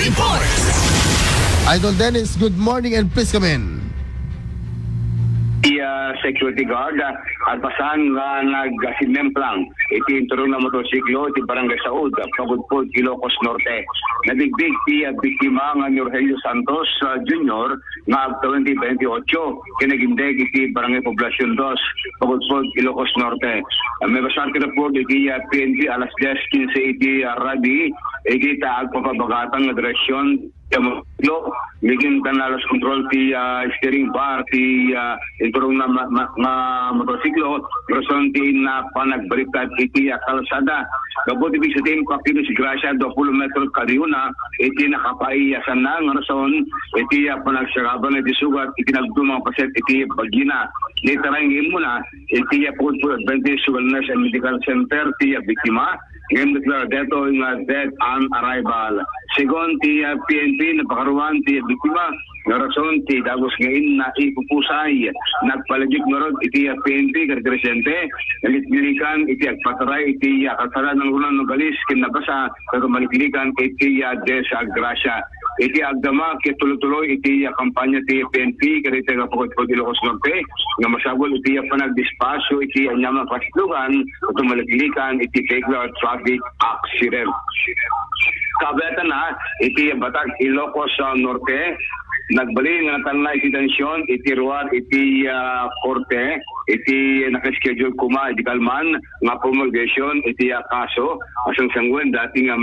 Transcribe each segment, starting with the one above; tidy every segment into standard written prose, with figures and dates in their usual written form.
reports. Idol Dennis, good morning and please come in. Security guard alpasan nga nagsimemplang iti turong na motosiklo iti Barangay Saud, Pagudpod, Ilocos Norte. Nadigbig ti biktima nga ni Rogelio Santos Jr. nga 2028 kinagindig iti Barangay Poblacion 2, Pagudpod, Ilocos Norte. May basang report iti PNP alas 10:15 iti Rabi iti taag papabagatang na direksyon lo bigyan kanalas control ti steering bar ti iturong na motorsiklo person ti na panagbaliktad iti kalsada kabut ibig sabihin kapilo si Gracia 20 metro kadiuna iti nakapaiyasan na ng rason iti panagsaraban iti sugat iti nagdumang paset iti bagina litarangin mo na iti Pagudpod Adventist Wellness and Medical Center ti biktima ngayon declared deto nga dead on arrival. Sigon ti PNP napakaruan ti biktima nga rason ti dagos ngayon na ipupusay nagpalagik na ron iti PNP kagresente nalitilikan iti agpataray iti kalsada ng ulan ng galis kinabasa pero malitilikan iti Desa Gracia iti agdama kituloy-tuloy iti kampanya ti PNP karite nga Pagudpod Ilocos Norte nga masagol iti panagdispasyo iti anyamang paslugan at malitilikan iti regular traffic accident. Kabeta na iti Batag Ilocos Norte nagbali nga natanla iti tensyon iti ruwar iti korte iti nakaschedule kuma iti kalman nga promulgation iti kaso asang sangwen dating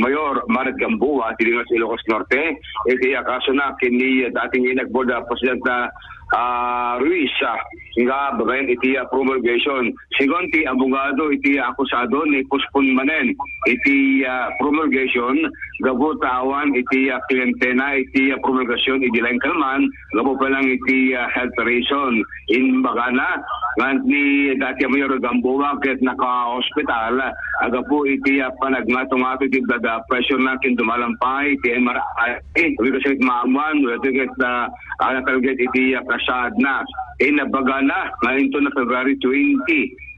Mayor Maret Gamboa iti Lingas Ilocos Norte iti kaso na kini dating inagboard President Ruiz nga bagayan iti promulgation. Sigon ti abogado iti akusado ni postpone manen iti promulgation gabo tawan iti kliyentena iti promulgation iti lain kalman gabo pa lang iti health reason in bagana nga ni dati Mayor Gamboa ket naka-hospital aga po iti panagmatong-ato iti blood pressure na kindumalampay iti MRI kasi maamuan ito ket natalget iti kasad na inabagana ngayon to na February 20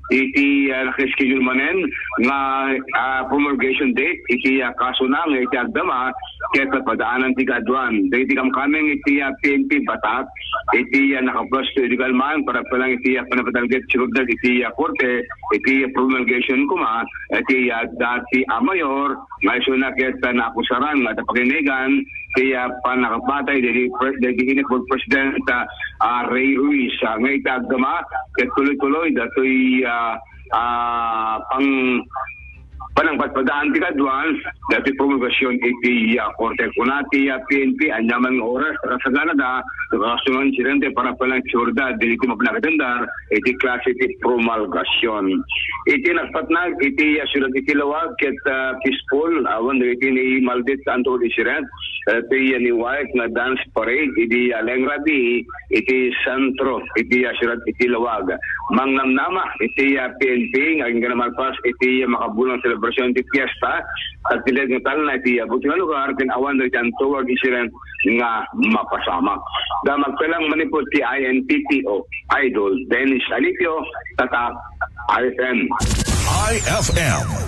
iti nakaschedule manen nga promulgation date iti kaso na nga iti agdama ket padaanan ti kadwan dahil iti kamkaming iti PNP Batak iti nakaplos to iti kalman para palang iti panapatalget sigurdag iti korte iti promulgation kuma iti dati Mayor nga iso na ket nakusaran nga tapakinigan kaya panakapatay dahil hinit po President Ray Ruiz nga iti agdama ket tuloy-tuloy datoy panangpatpadaan ti kadwan dati promulgasyon iti korte kunati PNP anyaman oras sa Canada nakasungan insidente para palang sigurda dili ti mapnakatendar iti klase iti promulgasyon iti nagpatnag iti syudad iti Lawag ket peaceful awan iti ni Maldit Anto Isiret iti ni White na dance parade iti Lengrabi iti sentro iti syudad iti Lawag mangnamnama iti PNP nga ginamalpas iti makabulang celebration ti fiesta at tilig ng tal na iti buti nga lugar awan iti Antowag Isiret nga mapasama da magpalang manipod ti INTTO Idol Dennis Alipio Tatak IFM